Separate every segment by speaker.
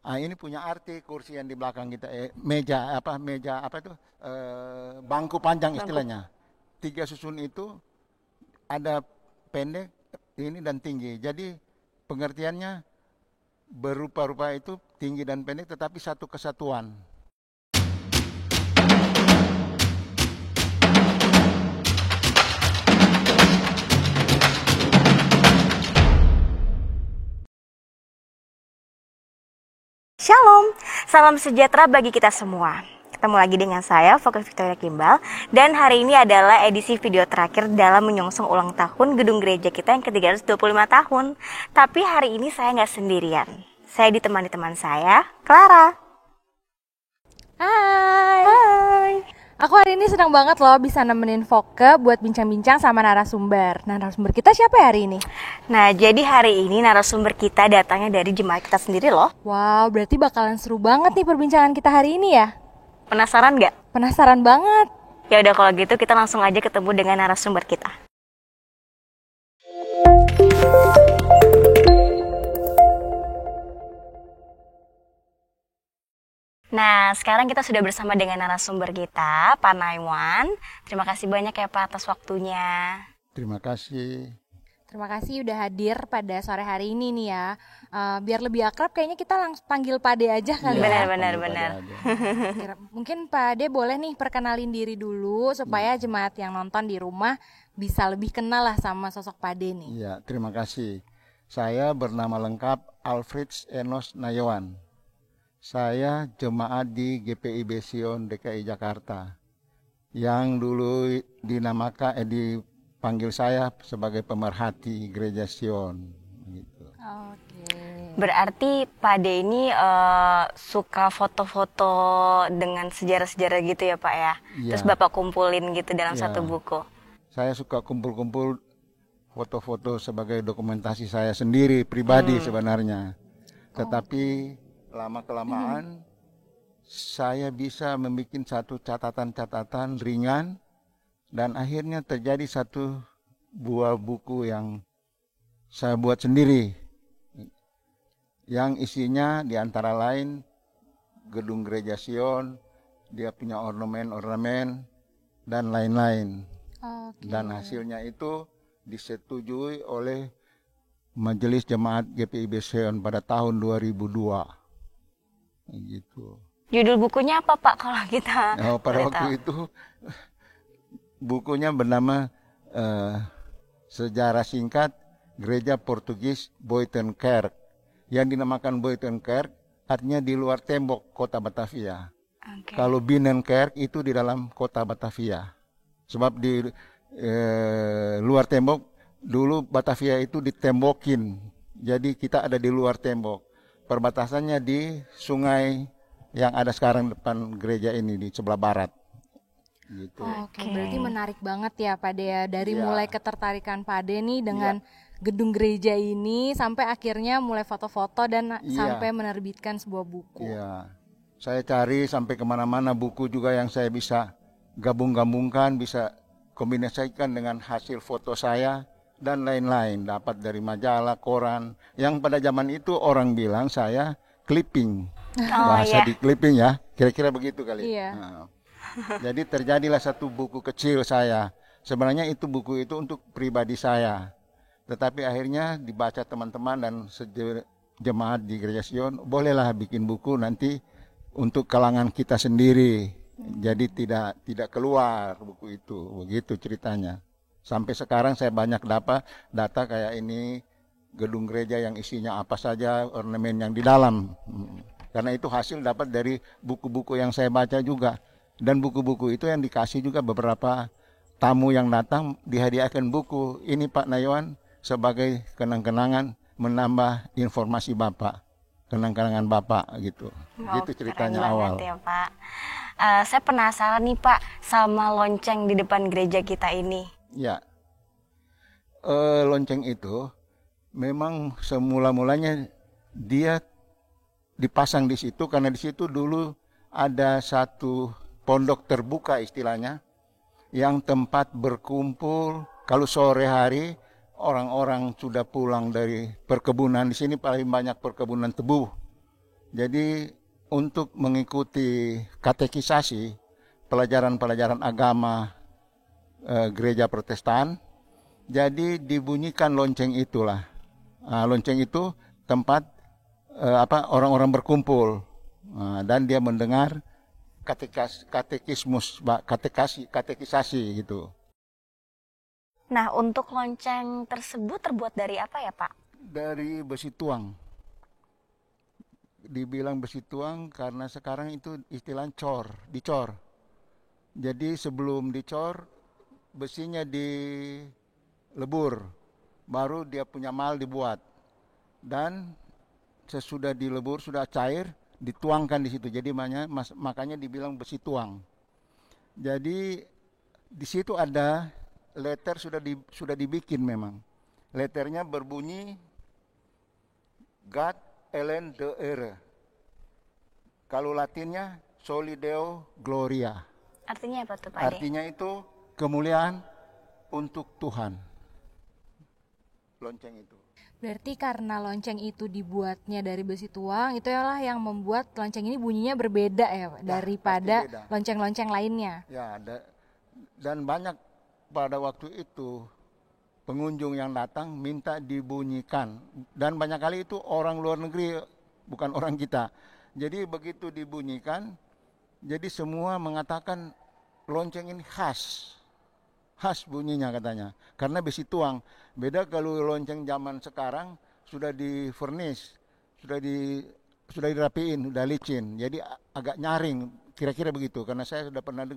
Speaker 1: Ini punya arti kursi yang di belakang kita, meja apa itu, bangku panjang
Speaker 2: Bangku.
Speaker 1: istilahnya. Tiga susun itu ada pendek, ini dan tinggi. Jadi pengertiannya berupa-rupa itu tinggi dan pendek, tetapi satu kesatuan.
Speaker 2: Shalom, salam sejahtera bagi kita semua. Ketemu lagi dengan saya, Fokus Victoria Kimbal. Dan hari ini adalah edisi video terakhir dalam menyongsong ulang tahun gedung gereja kita yang ke-325 tahun. Tapi hari ini saya nggak sendirian. Saya ditemani teman saya, Clara.
Speaker 3: Hai.
Speaker 2: Hai.
Speaker 3: Aku hari ini senang banget loh bisa nemenin Foke buat bincang-bincang sama narasumber. Nah, narasumber kita siapa ya hari ini?
Speaker 2: Nah, jadi hari ini narasumber kita datangnya dari jemaat kita sendiri loh.
Speaker 3: Wow, berarti bakalan seru banget nih perbincangan kita hari ini ya.
Speaker 2: Penasaran nggak?
Speaker 3: Penasaran banget.
Speaker 2: Ya udah kalau gitu kita langsung aja ketemu dengan narasumber kita. Nah, sekarang kita sudah bersama dengan narasumber kita, Pak Naiwan. Terima kasih banyak ya Pak atas waktunya.
Speaker 1: Terima kasih.
Speaker 3: Terima kasih udah hadir pada sore hari ini nih ya. Biar lebih akrab kayaknya kita langsung panggil Pak De aja kali ya.
Speaker 2: Benar.
Speaker 3: Mungkin Pak De boleh nih perkenalin diri dulu supaya jemaat yang nonton di rumah bisa lebih kenal lah sama sosok Pak De nih.
Speaker 1: Iya, terima kasih. Saya bernama lengkap Alfred Enos Nayawan. Saya jemaat di GPIB Sion DKI Jakarta yang dulu dipanggil saya sebagai pemerhati Gereja Sion. Gitu.
Speaker 3: Oke.
Speaker 2: Berarti Pak De ini suka foto-foto dengan sejarah-sejarah gitu ya Pak ya?
Speaker 1: Iya.
Speaker 2: Terus Bapak kumpulin gitu dalam
Speaker 1: Iya.
Speaker 2: satu buku.
Speaker 1: Saya suka kumpul-kumpul foto-foto sebagai dokumentasi saya sendiri pribadi sebenarnya. Tetapi lama-kelamaan saya bisa membuat satu catatan-catatan ringan dan akhirnya terjadi satu buah buku yang saya buat sendiri. Yang isinya diantara lain gedung gereja Sion, dia punya ornamen-ornamen dan lain-lain.
Speaker 3: Oke.
Speaker 1: Dan hasilnya itu disetujui oleh Majelis Jemaat GPIB Sion pada tahun 2002. Gitu.
Speaker 2: Judul bukunya apa Pak kalau kita
Speaker 1: Pada
Speaker 2: boleh
Speaker 1: waktu
Speaker 2: tahu?
Speaker 1: itu bukunya bernama Sejarah Singkat Gereja Portugis Buitenkerk. Yang dinamakan Buitenkerk artinya di luar tembok kota Batavia.
Speaker 2: Oke.
Speaker 1: Kalau Binnenkerk itu di dalam kota Batavia. Sebab di luar tembok dulu Batavia itu ditembokin. Jadi kita ada di luar tembok. Perbatasannya di sungai yang ada sekarang depan gereja ini di sebelah barat. Gitu.
Speaker 3: Oke, berarti menarik banget ya Pak De ya. Dari
Speaker 1: Iya.
Speaker 3: mulai ketertarikan Pak De nih dengan gedung gereja ini sampai akhirnya mulai foto-foto dan
Speaker 1: Iya.
Speaker 3: sampai menerbitkan sebuah buku.
Speaker 1: Iya. Saya cari sampai kemana-mana buku juga yang saya bisa gabung-gabungkan, bisa kombinasikan dengan hasil foto saya dan lain-lain. Dapat dari majalah, koran. Yang pada zaman itu orang bilang saya clipping. Bahasa
Speaker 2: iya.
Speaker 1: di clipping ya. Kira-kira begitu kali.
Speaker 3: Iya.
Speaker 1: Nah, jadi terjadilah satu buku kecil saya. Sebenarnya itu buku itu untuk pribadi saya. Tetapi akhirnya dibaca teman-teman dan jemaat di Gereja Sion, bolehlah bikin buku nanti untuk kalangan kita sendiri. Jadi tidak keluar buku itu. Begitu ceritanya. Sampai sekarang saya banyak dapat data kayak ini gedung gereja yang isinya apa saja, ornamen yang di dalam. Karena itu hasil dapat dari buku-buku yang saya baca juga. Dan buku-buku itu yang dikasih juga beberapa tamu yang datang dihadiahkan buku. Ini Pak Nayawan sebagai kenang-kenangan menambah informasi Bapak. Kenang-kenangan Bapak gitu.
Speaker 2: Wow,
Speaker 1: Gitu ceritanya
Speaker 2: keren
Speaker 1: awal.
Speaker 2: banget ya Pak. Saya penasaran nih Pak sama lonceng di depan gereja kita ini.
Speaker 1: Ya, lonceng itu memang semula-mulanya dia dipasang di situ karena di situ dulu ada satu pondok terbuka istilahnya yang tempat berkumpul kalau sore hari orang-orang sudah pulang dari perkebunan. Di sini paling banyak perkebunan tebu Jadi untuk mengikuti katekisasi pelajaran-pelajaran agama gereja Protestan, jadi dibunyikan lonceng itulah. Lonceng itu tempat orang-orang berkumpul dan dia mendengar katekisasi gitu.
Speaker 2: Nah, untuk lonceng tersebut terbuat dari apa ya, Pak?
Speaker 1: Dari besi tuang. Dibilang besi tuang karena sekarang itu istilah dicor. Jadi sebelum dicor, besinya dilebur, baru dia punya mal dibuat. Dan sesudah dilebur, sudah cair, dituangkan di situ. Jadi makanya dibilang besi tuang. Jadi di situ ada letter sudah dibikin memang. Letternya berbunyi God Ellen de Ere. Kalau Latinnya Soli Deo Gloria.
Speaker 2: Artinya apa tuh, Pak?
Speaker 1: Artinya itu kemuliaan untuk Tuhan. Lonceng itu.
Speaker 3: Berarti karena lonceng itu dibuatnya dari besi tuang, itu lah yang membuat lonceng ini bunyinya berbeda ya, Pak, daripada lonceng-lonceng lainnya.
Speaker 1: Ya, dan banyak pada waktu itu pengunjung yang datang minta dibunyikan. Dan banyak kali itu orang luar negeri, bukan orang kita. Jadi begitu dibunyikan, jadi semua mengatakan lonceng ini khas bunyinya katanya. Karena besi tuang. Beda kalau lonceng zaman sekarang sudah di furnish, sudah dirapiin, sudah licin. Jadi agak nyaring, kira-kira begitu. Karena saya sudah pernah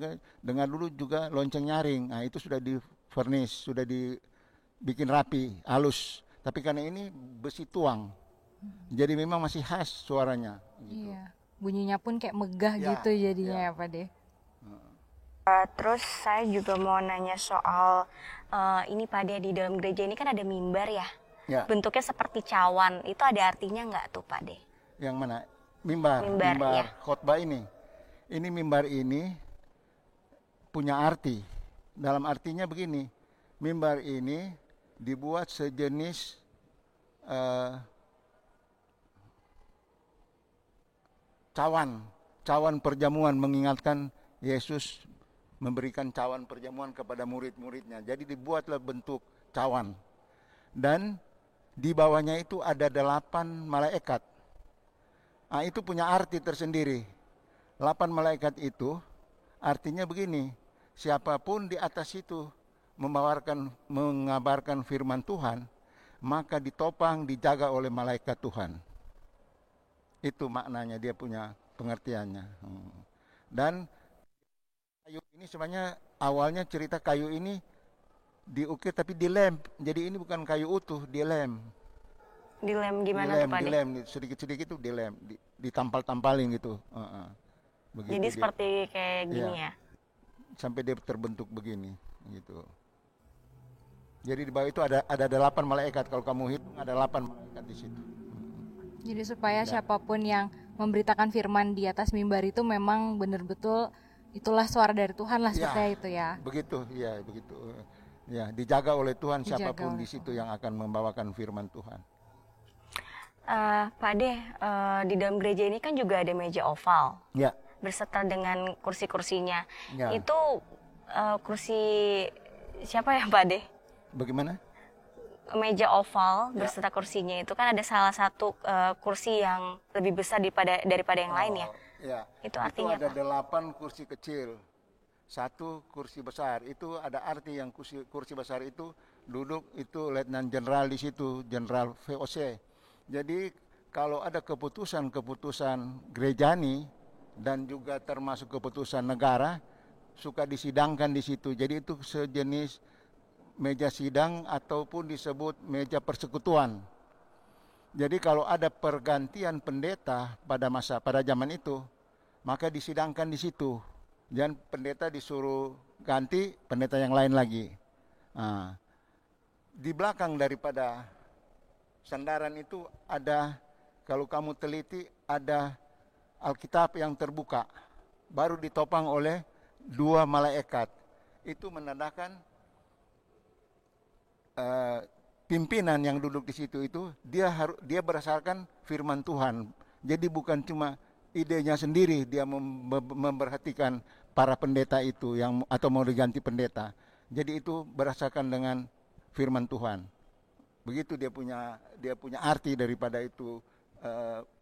Speaker 1: dengar dulu juga lonceng nyaring. Nah, itu sudah di furnish, sudah dibikin rapi, halus. Tapi karena ini besi tuang. Jadi memang masih khas suaranya. Gitu.
Speaker 3: Iya, bunyinya pun kayak megah gitu jadinya ya Pak De.
Speaker 2: Terus saya juga mau nanya soal ini Pak De, di dalam gereja ini kan ada mimbar ya? Bentuknya seperti cawan, itu ada artinya nggak tuh Pak De?
Speaker 1: Yang mana? Mimbar ya. Khotbah ini. Ini mimbar ini punya arti. Dalam artinya begini, mimbar ini dibuat sejenis cawan perjamuan, mengingatkan Yesus memberikan cawan perjamuan kepada murid-muridnya. Jadi dibuatlah bentuk cawan. Dan di bawahnya itu ada 8 malaikat. Nah, itu punya arti tersendiri. 8 malaikat itu artinya begini, siapapun di atas itu mengabarkan firman Tuhan, maka ditopang, dijaga oleh malaikat Tuhan. Itu maknanya, dia punya pengertiannya. Dan kayu ini sebenarnya awalnya cerita kayu ini diukir tapi dilem. Jadi ini bukan kayu utuh, dilem.
Speaker 2: Dilem gimana tuh Pak?
Speaker 1: Dilem, sedikit-sedikit itu dilem, ditampal-tampalin gitu. Begitu.
Speaker 2: Jadi seperti kayak gini ya?
Speaker 1: Sampai dia terbentuk begini, gitu. Jadi di bawah itu ada 8 malaikat. Kalau kamu hitung ada 8 malaikat di situ.
Speaker 3: Jadi supaya siapapun yang memberitakan firman di atas mimbar itu memang benar-betul itulah suara dari Tuhan lah, seperti itu ya.
Speaker 1: Begitu, ya begitu. Ya, dijaga oleh Tuhan, siapapun di situ yang akan membawakan firman Tuhan.
Speaker 2: Pak De, di dalam gereja ini kan juga ada meja oval.
Speaker 1: Ya.
Speaker 2: Berserta dengan kursi-kursinya.
Speaker 1: Ya.
Speaker 2: Itu kursi siapa ya Pak De?
Speaker 1: Bagaimana?
Speaker 2: Meja oval berserta kursinya itu kan ada salah satu kursi yang lebih besar daripada yang lain ya.
Speaker 1: Ya.
Speaker 2: Itu artinya
Speaker 1: itu ada 8 kursi kecil, 1 kursi besar. Itu ada arti yang kursi besar itu duduk itu Letnan Jenderal di situ, Jenderal VOC. Jadi kalau ada keputusan gerejani dan juga termasuk keputusan negara suka disidangkan di situ. Jadi itu sejenis meja sidang ataupun disebut meja persekutuan. Jadi kalau ada pergantian pendeta pada zaman itu, maka disidangkan di situ. Dan pendeta disuruh ganti pendeta yang lain lagi. Nah, di belakang daripada sandaran itu ada, kalau kamu teliti, ada Alkitab yang terbuka. Baru ditopang oleh 2 malaikat. Itu menandakan pimpinan yang duduk di situ itu dia berdasarkan firman Tuhan. Jadi bukan cuma idenya sendiri dia memperhatikan para pendeta itu yang atau mau diganti pendeta. Jadi itu berdasarkan dengan firman Tuhan. Begitu dia punya arti daripada itu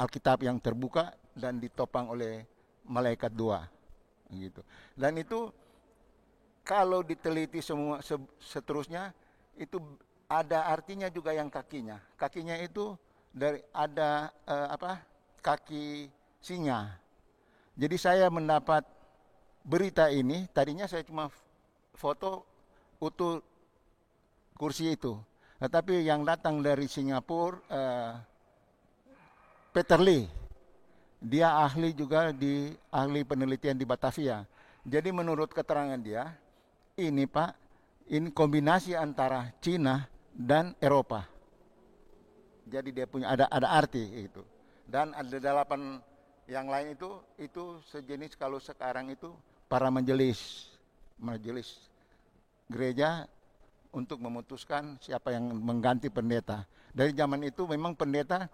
Speaker 1: Alkitab yang terbuka dan ditopang oleh malaikat dua gitu. Dan itu kalau diteliti semua seterusnya itu ada artinya juga yang kakinya. Kakinya itu dari ada kaki singa. Jadi saya mendapat berita ini, tadinya saya cuma foto utuh kursi itu. Tetapi yang datang dari Singapura, Peter Lee, dia ahli juga ahli penelitian di Batavia. Jadi menurut keterangan dia, ini Pak, ini kombinasi antara Cina dan Eropa. Jadi dia punya ada arti itu. Dan ada 8 yang lain itu sejenis kalau sekarang itu para majelis gereja untuk memutuskan siapa yang mengganti pendeta. Dari zaman itu memang pendeta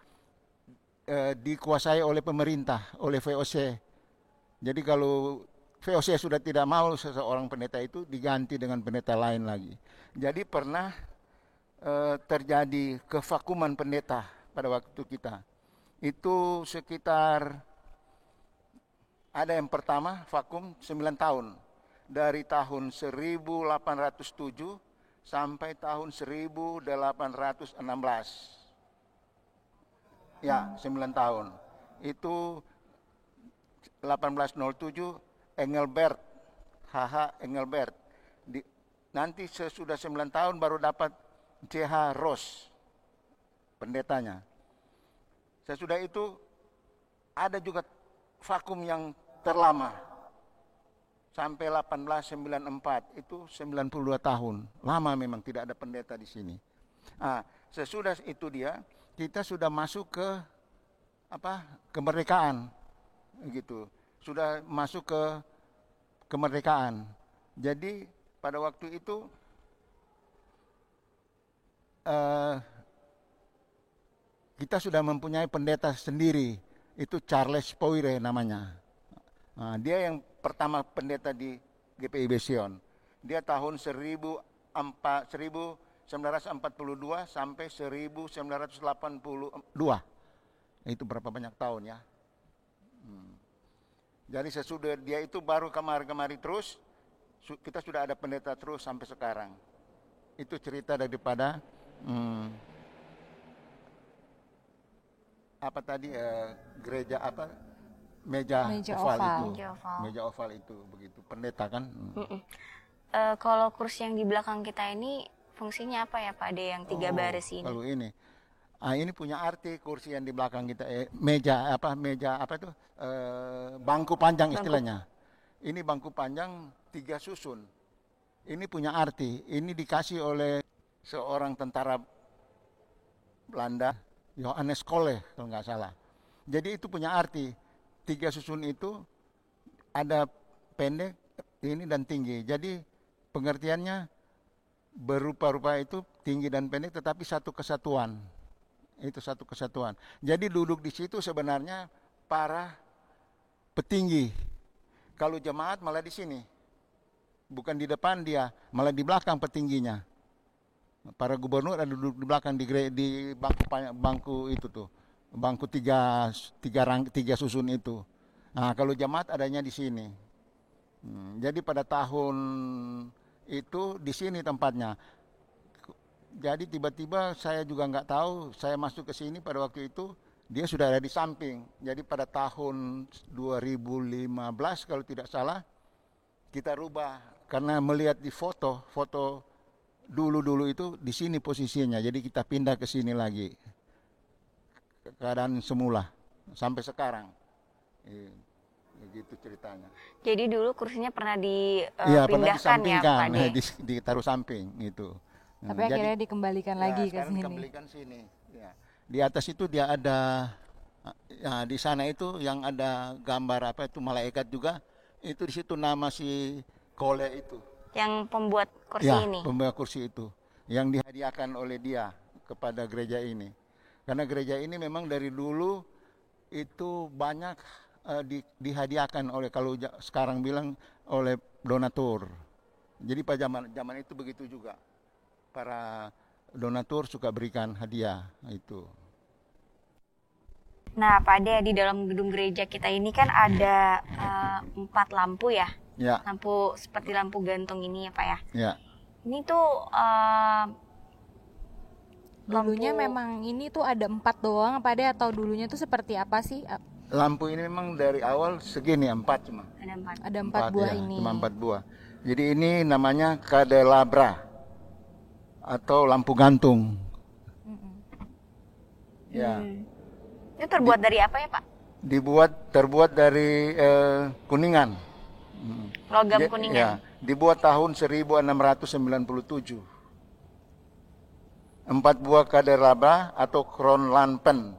Speaker 1: dikuasai oleh pemerintah, oleh VOC. Jadi kalau VOC sudah tidak mau seseorang pendeta itu diganti dengan pendeta lain lagi. Jadi pernah terjadi kevakuman pendeta pada waktu kita. Itu sekitar ada yang pertama vakum 9 tahun. Dari tahun 1807 sampai tahun 1816. Ya, 9 tahun. Itu 1807 Engelbert, H.H. Engelbert. Nanti sesudah 9 tahun baru dapat C.H. Ross, pendetanya. Sesudah itu ada juga vakum yang terlama. Sampai 1894, itu 92 tahun. Lama memang tidak ada pendeta di sini. Sesudah itu kita sudah masuk ke kemerdekaan. Gitu. Sudah masuk ke kemerdekaan. Jadi pada waktu itu kita sudah mempunyai pendeta sendiri. Itu Charles Poire namanya. Dia yang pertama pendeta di GPIB Sion. Dia tahun 1942 sampai 1982. Itu berapa banyak tahun ya. Jadi sesudah dia itu baru kemari terus, kita sudah ada pendeta terus sampai sekarang. Itu cerita daripada gereja meja oval itu begitu pendeta kan.
Speaker 2: Kalau kursi yang di belakang kita ini fungsinya apa ya Pak Ade yang 3 baris ini?
Speaker 1: Kalau ini punya arti kursi yang di belakang kita bangku panjang istilahnya. Ini bangku panjang 3 susun. Ini punya arti. Ini dikasih oleh seorang tentara Belanda, Johannes Kolle kalau nggak salah. Jadi itu punya arti. 3 susun itu ada pendek, ini dan tinggi. Jadi pengertiannya berupa-rupa itu tinggi dan pendek, tetapi satu kesatuan. Itu satu kesatuan. Jadi duduk di situ sebenarnya para petinggi. Kalau jemaat malah di sini, bukan di depan dia, malah di belakang petingginya. Para gubernur ada duduk di belakang di bangku itu tuh. Bangku tiga susun itu. Nah, kalau jemaat adanya di sini. Jadi pada tahun itu di sini tempatnya. Jadi tiba-tiba saya juga nggak tahu, saya masuk ke sini pada waktu itu dia sudah ada di samping. Jadi pada tahun 2015 kalau tidak salah kita rubah karena melihat di foto dulu itu di sini posisinya. Jadi kita pindah ke sini lagi. Keadaan semula sampai sekarang. Begitu ceritanya.
Speaker 2: Jadi dulu kursinya pernah dipindahkan ya Pak Ade?
Speaker 1: Ditaruh samping gitu.
Speaker 3: Tapi akhirnya dikembalikan lagi ke sini.
Speaker 1: Dikembalikan sini. Ya. Di atas itu dia ada, di sana itu yang ada gambar malaikat juga. Itu di situ nama si Kole itu.
Speaker 2: Yang pembuat kursi ini? Ya,
Speaker 1: pembuat kursi itu. Yang dihadiahkan oleh dia kepada gereja ini. Karena gereja ini memang dari dulu itu banyak dihadiahkan oleh, kalau sekarang bilang, oleh donatur. Jadi pada zaman itu begitu juga, para donatur suka berikan hadiah itu.
Speaker 2: Nah, Pak Ade, di dalam gedung gereja kita ini kan ada 4 lampu ya.
Speaker 1: Ya,
Speaker 2: Lampu seperti lampu gantung ini ya, Pak ya.
Speaker 1: ya.
Speaker 2: Ini tuh
Speaker 3: Dulunya
Speaker 2: lampu-
Speaker 3: memang ini tuh ada 4 doang Pak Ade, atau dulunya tuh seperti apa sih?
Speaker 1: Lampu ini memang dari awal segini, 4 cuma.
Speaker 2: ada 4.
Speaker 3: Ada 4 buah
Speaker 1: ya,
Speaker 3: ini.
Speaker 1: cuma 4 buah. Jadi ini namanya candelabra atau lampu gantung. Ya,
Speaker 2: Itu terbuat dari apa ya, Pak?
Speaker 1: terbuat dari kuningan.
Speaker 2: Logam
Speaker 1: Ya,
Speaker 2: kuningan.
Speaker 1: dibuat tahun 1697. 4 buah candelabra atau kronlampen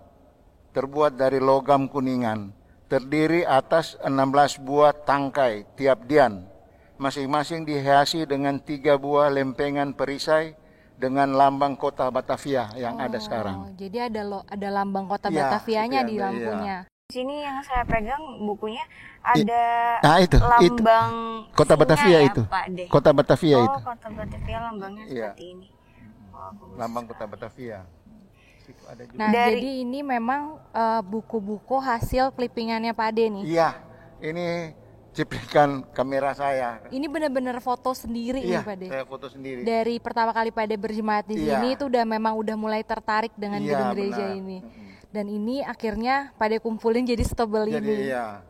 Speaker 1: terbuat dari logam kuningan, terdiri atas 16 buah tangkai tiap dian, masing-masing dihiasi dengan 3 buah lempengan perisai dengan lambang kota Batavia yang ada sekarang.
Speaker 3: Oh, jadi ada lambang kota
Speaker 1: Iya,
Speaker 3: Batavianya
Speaker 1: itu
Speaker 3: di
Speaker 1: yang ada,
Speaker 3: lampunya.
Speaker 2: Di sini yang saya pegang bukunya ada
Speaker 1: Nah, itu
Speaker 2: lambang
Speaker 1: kota
Speaker 2: singa
Speaker 1: Batavia
Speaker 2: ya,
Speaker 1: itu.
Speaker 2: Pak De.
Speaker 1: Kota Batavia
Speaker 2: Oh,
Speaker 1: itu.
Speaker 2: kota Batavia lambangnya
Speaker 1: Iya.
Speaker 2: seperti ini.
Speaker 1: Lambang kota Batavia. Situ ada juga.
Speaker 3: Nah,
Speaker 2: Dari-
Speaker 3: jadi ini memang buku-buku hasil clippingannya Pak Ade nih.
Speaker 1: Iya, ini ciplikan kamera saya.
Speaker 3: Ini benar-benar foto sendiri
Speaker 1: Iya,
Speaker 3: nih Pak Ade.
Speaker 1: saya foto sendiri.
Speaker 3: Dari pertama kali Pak Ade berjemaat di
Speaker 1: Iya.
Speaker 3: sini itu memang udah mulai tertarik dengan
Speaker 1: Iya,
Speaker 3: gedung gereja
Speaker 1: benar.
Speaker 3: ini. Dan ini akhirnya Pak Ade kumpulin jadi setebal
Speaker 1: Jadi
Speaker 3: ini.
Speaker 1: iya.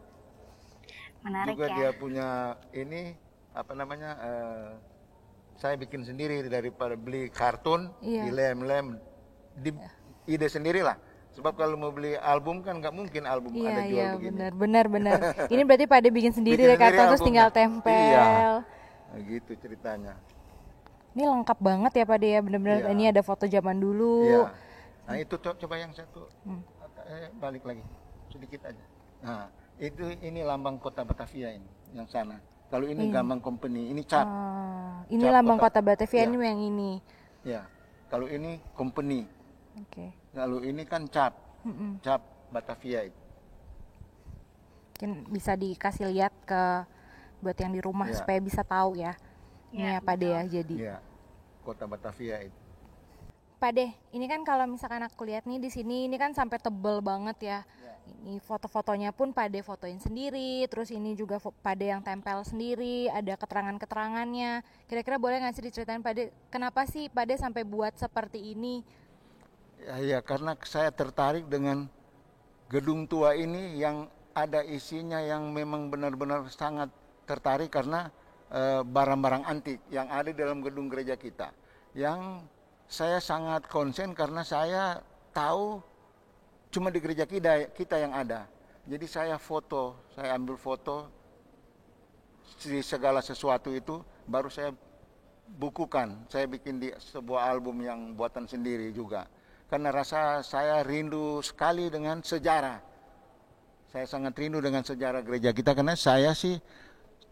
Speaker 2: Menarik
Speaker 1: Juga
Speaker 2: ya.
Speaker 1: dia punya ini apa namanya? Saya bikin sendiri daripada beli kartun,
Speaker 3: Iya.
Speaker 1: dilem-lem, ide sendirilah. Sebab kalau mau beli album kan nggak mungkin album
Speaker 3: Iya,
Speaker 1: ada jual
Speaker 3: iya,
Speaker 1: begini.
Speaker 3: benar. Ini berarti Pak Ade bikin sendiri
Speaker 1: Bikin
Speaker 3: dari karton
Speaker 1: sendiri
Speaker 3: terus tinggal
Speaker 1: albumnya.
Speaker 3: tempel.
Speaker 1: Iya. Nah, gitu ceritanya.
Speaker 3: Ini lengkap banget ya Pak Ade ya, benar-benar.
Speaker 1: Iya.
Speaker 3: Ini ada foto zaman dulu.
Speaker 1: Iya. Nah itu coba yang satu, balik lagi sedikit aja. Nah ini lambang kota Batavia ini, yang sana. Kalau ini lambang company, ini cap.
Speaker 3: Ini
Speaker 1: Cap
Speaker 3: lambang
Speaker 1: kota.
Speaker 3: kota Batavia
Speaker 1: Iya.
Speaker 3: ini yang ini.
Speaker 1: Ya. Kalau ini company,
Speaker 3: Oke.
Speaker 1: kalau ini kan cap, cap Batavia itu.
Speaker 3: Mungkin bisa dikasih lihat ke buat yang di rumah
Speaker 1: Iya.
Speaker 3: supaya bisa tahu ya. Ini ya Pak De ya jadi.
Speaker 1: Iya, kota Batavia itu.
Speaker 3: Pak De, ini kan kalau misalkan aku lihat nih di sini ini kan sampai tebel banget ya. Ini foto-fotonya pun Pak De fotoin sendiri, terus ini juga Pak De yang tempel sendiri, ada keterangan-keterangannya. Kira-kira boleh nggak sih diceritain Pak De, kenapa sih Pak De sampai buat seperti ini?
Speaker 1: Ya, karena saya tertarik dengan gedung tua ini yang ada isinya yang memang benar-benar sangat tertarik karena barang-barang antik yang ada di dalam gedung gereja kita. Yang saya sangat konsen karena saya tahu cuma di gereja kita yang ada. Jadi saya ambil foto di segala sesuatu itu, baru saya bukukan. Saya bikin di sebuah album yang buatan sendiri juga. Karena rasa saya rindu sekali dengan sejarah. Saya sangat rindu dengan sejarah gereja kita karena saya sih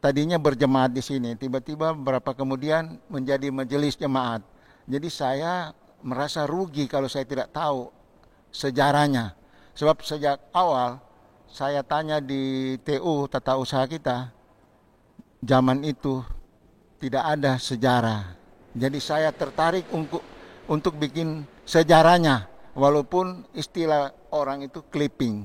Speaker 1: tadinya berjemaat di sini, tiba-tiba beberapa kemudian menjadi majelis jemaat. Jadi saya merasa rugi kalau saya tidak tahu sejarahnya. Sebab sejak awal saya tanya di TU tata usaha kita, zaman itu tidak ada sejarah. Jadi saya tertarik untuk bikin sejarahnya, walaupun istilah orang itu clipping.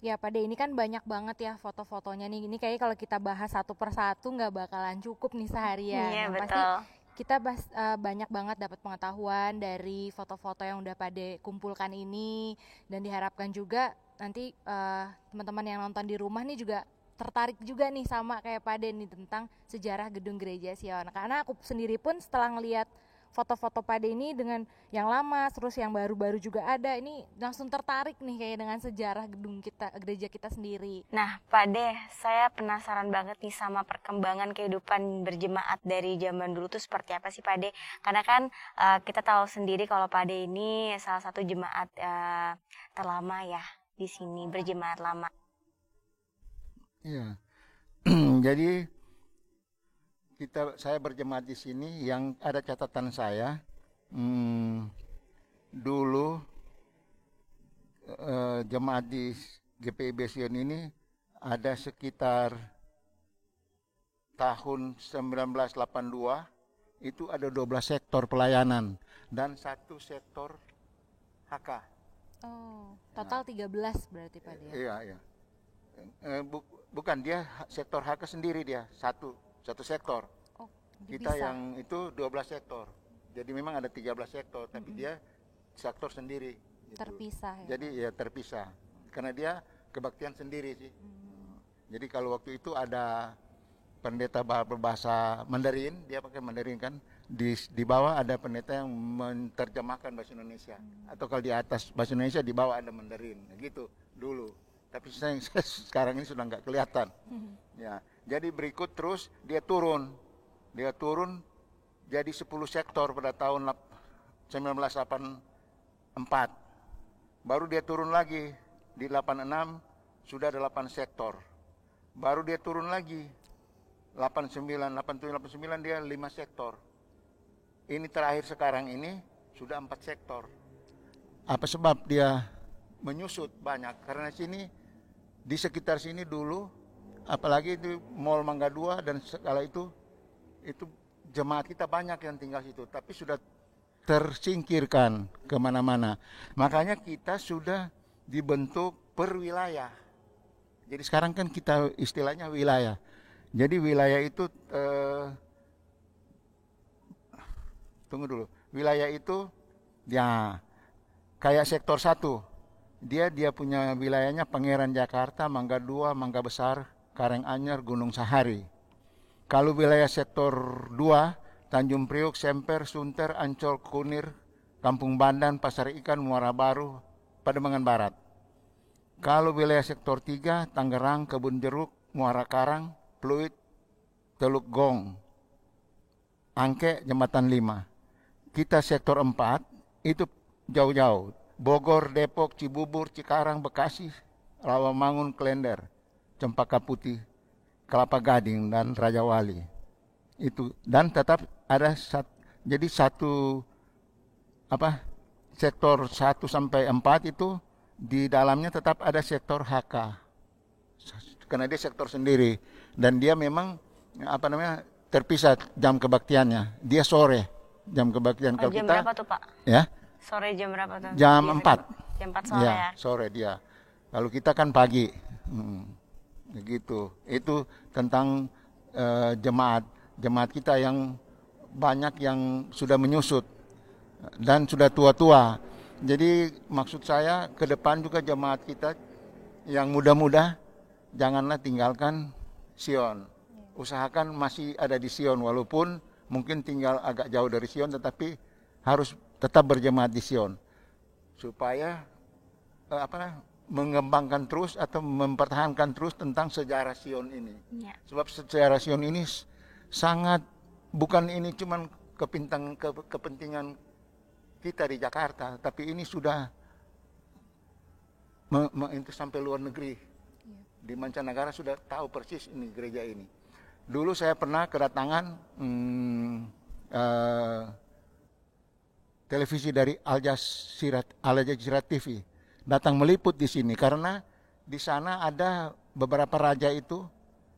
Speaker 3: Ya Pak De, ini kan banyak banget ya foto-fotonya nih. Ini kayak kalau kita bahas satu persatu nggak bakalan cukup nih seharian.
Speaker 2: Iya,
Speaker 3: Yang pasti
Speaker 2: betul.
Speaker 3: kita banyak banget dapat pengetahuan dari foto-foto yang udah Pak De kumpulkan ini. Dan diharapkan juga nanti teman-teman yang nonton di rumah nih juga tertarik juga nih sama kayak Pak De nih tentang sejarah gedung gereja Sion. Karena aku sendiri pun setelah ngelihat foto-foto Pak De ini dengan yang lama terus yang baru-baru juga ada, ini langsung tertarik nih kayak dengan sejarah gedung kita, gereja kita sendiri.
Speaker 2: Nah, Pak De, saya penasaran banget nih sama perkembangan kehidupan berjemaat dari zaman dulu tuh seperti apa sih Pak De? Karena kan kita tahu sendiri kalau Pak De ini salah satu jemaat terlama ya di sini, berjemaat lama.
Speaker 1: Iya. Jadi saya berjemaat di sini, yang ada catatan saya dulu jemaat di GPIB Sion ini ada sekitar tahun 1982 itu ada 12 sektor pelayanan dan 1 sektor HK.
Speaker 3: Oh, total 13 berarti Pak dia.
Speaker 1: Iya, iya. Bukan, dia sektor HK sendiri, dia satu sektor.
Speaker 3: Oh,
Speaker 1: Kita
Speaker 3: bisa.
Speaker 1: yang itu 12 sektor. Jadi memang ada 13 sektor, tapi dia sektor sendiri. Gitu.
Speaker 3: Terpisah ya.
Speaker 1: Jadi ya terpisah. Karena dia kebaktian sendiri sih. Jadi kalau waktu itu ada pendeta berbahasa Mandarin, dia pakai Mandarin kan. Di bawah ada pendeta yang menerjemahkan bahasa Indonesia. Atau kalau di atas bahasa Indonesia di bawah ada Mandarin. Gitu dulu. Tapi saya sekarang ini sudah nggak kelihatan. Ya, jadi berikut terus dia turun jadi 10 sektor pada tahun 1984. Baru dia turun lagi di 86 sudah ada 8 sektor. Baru dia turun lagi 89 dia 5 sektor. Ini terakhir sekarang ini sudah 4 sektor. Apa sebab dia menyusut banyak? Karena sini di sekitar sini dulu, apalagi itu Mall Mangga 2 dan sekala itu jemaat kita banyak yang tinggal situ, tapi sudah tersingkirkan kemana-mana. Makanya kita sudah dibentuk per wilayah. Jadi sekarang kan kita istilahnya wilayah. Jadi wilayah itu tunggu dulu. Wilayah itu ya kayak sektor 1. Dia punya wilayahnya Pangeran Jakarta, Mangga 2, Mangga Besar, Karanganyar, Gunung Sahari. Kalau wilayah sektor 2, Tanjung Priok, Semper, Sunter, Ancol, Kunir, Kampung Bandan, Pasar Ikan, Muara Baru, Pademangan Barat. Kalau wilayah sektor 3, Tangerang, Kebun Jeruk, Muara Karang, Pluit, Teluk Gong, Angke, Jembatan 5. Kita sektor 4 itu jauh-jauh. Bogor, Depok, Cibubur, Cikarang, Bekasi, Rawamangun, Klender, Cempaka Putih, Kelapa Gading dan Raja Wali. Itu dan tetap ada jadi sektor 1 sampai 4 itu di dalamnya tetap ada sektor HK. Karena dia sektor sendiri dan dia memang terpisah jam kebaktiannya. Dia sore jam kebaktian. Kalau
Speaker 2: jam
Speaker 1: kita
Speaker 2: berapa tuh Pak?
Speaker 1: Ya.
Speaker 2: Sore jam berapa tuh?
Speaker 1: Jam 4.
Speaker 2: Jam 4 sore ya.
Speaker 1: Sore dia. Lalu kita kan pagi. Begitu. Itu tentang jemaat kita yang banyak yang sudah menyusut dan sudah tua-tua. Jadi maksud saya ke depan juga jemaat kita yang muda-muda janganlah tinggalkan Sion. Usahakan masih ada di Sion walaupun mungkin tinggal agak jauh dari Sion tetapi harus tetap berjemaat di Sion supaya mengembangkan terus atau mempertahankan terus tentang sejarah Sion ini. Ya. Sebab sejarah Sion ini sangat bukan ini cuman kepentingan kita di Jakarta, tapi ini sudah itu sampai luar negeri. Ya. Di mancanegara sudah tahu persis ini gereja ini. Dulu saya pernah kedatangan televisi dari Al Jazeera TV datang meliput di sini karena di sana ada beberapa raja itu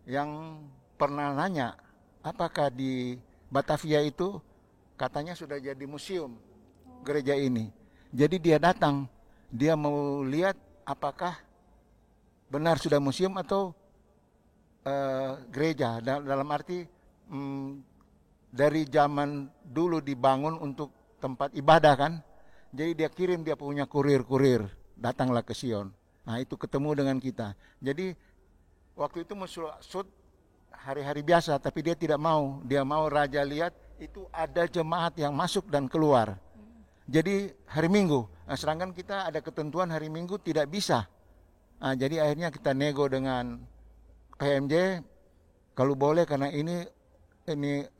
Speaker 1: yang pernah nanya apakah di Batavia itu katanya sudah jadi museum gereja ini. Jadi dia datang, dia mau lihat apakah benar sudah museum atau gereja. Dalam arti dari zaman dulu dibangun untuk tempat ibadah kan. Jadi dia kirim dia punya kurir-kurir, datanglah ke Sion. Nah itu ketemu dengan kita. Jadi waktu itu shoot hari-hari biasa, tapi dia tidak mau. Dia mau raja lihat itu ada jemaat yang masuk dan keluar. Jadi hari Minggu. Nah, sedangkan kita ada ketentuan hari Minggu tidak bisa. Nah, jadi akhirnya kita nego dengan PMJ, kalau boleh karena ini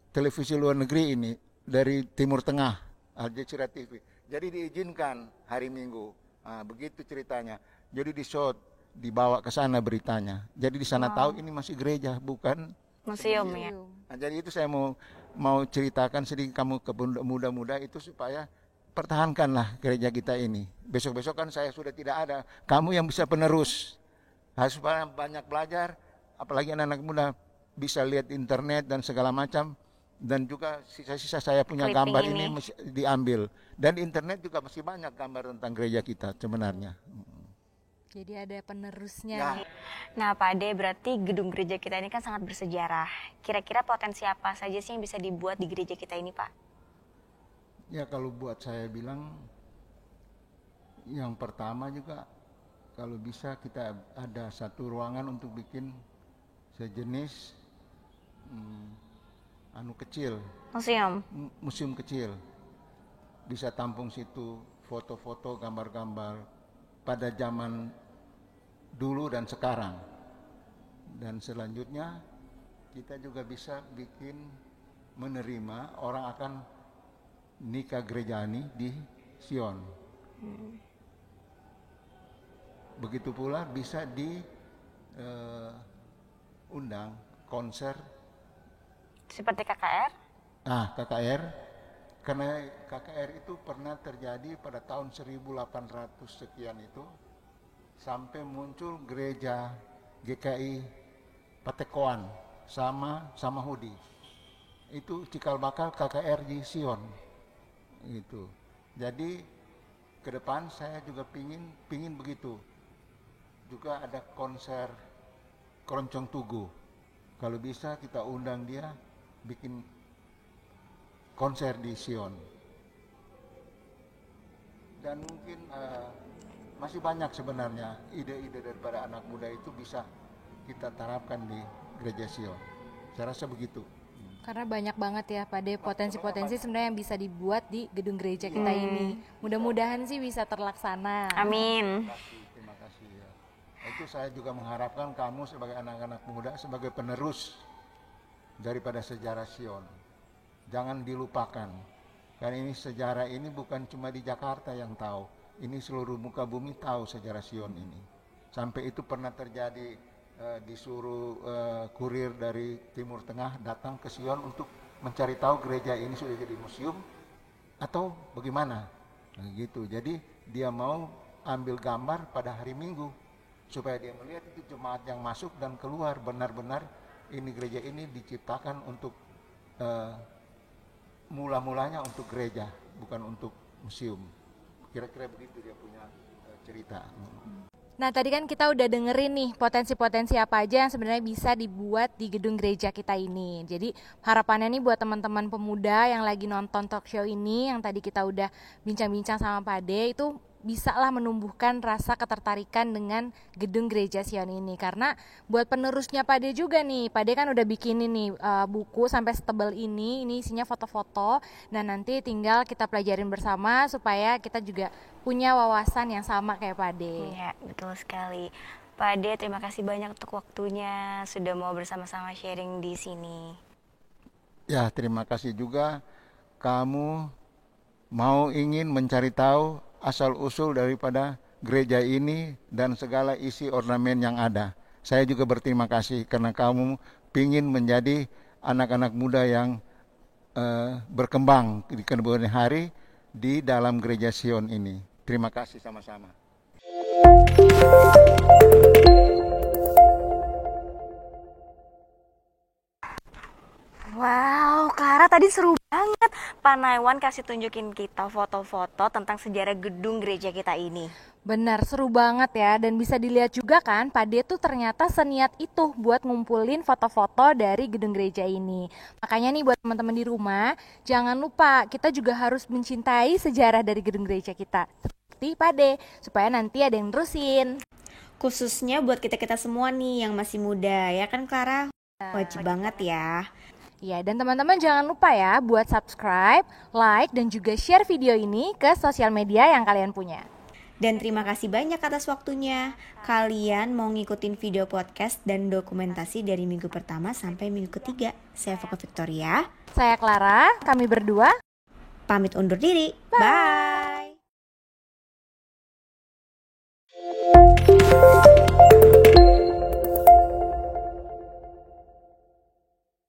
Speaker 1: televisi luar negeri ini dari Timur Tengah. Al Jazeera TV. Jadi diizinkan hari Minggu. Nah, begitu ceritanya. Jadi di-shot, dibawa ke sana beritanya. Jadi di sana tahu ini masih gereja, bukan
Speaker 2: museum ya.
Speaker 1: Nah, jadi itu saya mau ceritakan sedikit kamu ke muda-muda itu supaya pertahankanlah gereja kita ini. Besok-besok kan saya sudah tidak ada. Kamu yang bisa penerus. Harus banyak belajar, apalagi anak-anak muda bisa lihat internet dan segala macam. Dan juga sisa-sisa saya punya
Speaker 2: Clipping
Speaker 1: gambar
Speaker 2: ini.
Speaker 1: ini mesti diambil. Dan internet juga masih banyak gambar tentang gereja kita sebenarnya.
Speaker 3: Jadi ada penerusnya
Speaker 1: Ya.
Speaker 3: nih.
Speaker 2: Nah, Pak Ade, berarti gedung gereja kita ini kan sangat bersejarah. Kira-kira potensi apa saja sih yang bisa dibuat di gereja kita ini, Pak?
Speaker 1: Ya kalau buat saya bilang, yang pertama juga kalau bisa kita ada satu ruangan untuk bikin sejenis kecil,
Speaker 2: Museum.
Speaker 1: museum kecil. Bisa tampung situ foto-foto, gambar-gambar pada zaman dulu dan sekarang. Dan selanjutnya kita juga bisa bikin menerima orang akan nikah gerejani di Sion. Begitu pula bisa diundang konser
Speaker 2: Seperti KKR.
Speaker 1: KKR, karena KKR itu pernah terjadi pada tahun 1800 sekian itu, sampai muncul gereja GKI Patekoan sama Hudi. Itu cikal bakal KKR di Sion. Itu. Jadi ke depan saya juga pingin begitu. Juga ada konser Keroncong Tugu. Kalau bisa kita undang dia bikin konser di Sion. Dan mungkin masih banyak sebenarnya ide-ide daripada anak muda itu bisa kita terapkan di gereja Sion. Saya rasa begitu.
Speaker 3: Karena banyak banget ya Pak De potensi-potensi sebenarnya yang bisa dibuat di gedung gereja kita ini. Mudah-mudahan sih bisa terlaksana.
Speaker 2: Amin.
Speaker 1: Terima kasih ya. Itu saya juga mengharapkan kamu sebagai anak-anak muda sebagai penerus daripada sejarah Sion. Jangan dilupakan. Karena ini sejarah ini bukan cuma di Jakarta yang tahu. Ini seluruh muka bumi tahu sejarah Sion ini. Sampai itu pernah terjadi disuruh kurir dari Timur Tengah datang ke Sion untuk mencari tahu gereja ini sudah jadi museum atau bagaimana. Nah, gitu. Jadi dia mau ambil gambar pada hari Minggu supaya dia melihat itu jemaat yang masuk dan keluar benar-benar ini gereja ini diciptakan untuk mula-mulanya untuk gereja, bukan untuk museum. Kira-kira begitu dia punya cerita.
Speaker 3: Nah tadi kan kita udah dengerin nih potensi-potensi apa aja yang sebenarnya bisa dibuat di gedung gereja kita ini. Jadi harapannya nih buat teman-teman pemuda yang lagi nonton talk show ini, yang tadi kita udah bincang-bincang sama Pak De, itu bisa lah menumbuhkan rasa ketertarikan dengan gedung gereja Sion ini. Karena buat penerusnya Pak De juga nih, Pak De kan udah bikin ini buku sampai setebal ini isinya foto-foto. Dan nanti tinggal kita pelajarin bersama supaya kita juga punya wawasan yang sama kayak Pak De.
Speaker 2: Iya, betul sekali. Pak De, terima kasih banyak untuk waktunya sudah mau bersama-sama sharing di sini.
Speaker 1: Ya, terima kasih juga kamu mau ingin mencari tahu asal-usul daripada gereja ini dan segala isi ornamen yang ada. Saya juga berterima kasih karena kamu ingin menjadi anak-anak muda yang berkembang di kemudian hari di dalam gereja Sion ini. Terima kasih sama-sama.
Speaker 2: Wow, Clara tadi seru banget. Pak Naiwan kasih tunjukin kita foto-foto tentang sejarah gedung gereja kita ini.
Speaker 3: Benar, seru banget ya. Dan bisa dilihat juga kan, Pak De tuh ternyata seniat itu buat ngumpulin foto-foto dari gedung gereja ini. Makanya nih buat teman-teman di rumah, jangan lupa kita juga harus mencintai sejarah dari gedung gereja kita. Seperti Pak De, supaya nanti ada yang nerusin.
Speaker 2: Khususnya buat kita-kita semua nih yang masih muda, ya kan Clara? Wajib banget ya.
Speaker 3: Ya, dan teman-teman jangan lupa ya buat subscribe, like, dan juga share video ini ke sosial media yang kalian punya.
Speaker 2: Dan terima kasih banyak atas waktunya. Kalian mau ngikutin video podcast dan dokumentasi dari minggu pertama sampai minggu ketiga. Saya Foka Victoria.
Speaker 3: Saya Clara, kami berdua
Speaker 2: Pamit undur diri. Bye.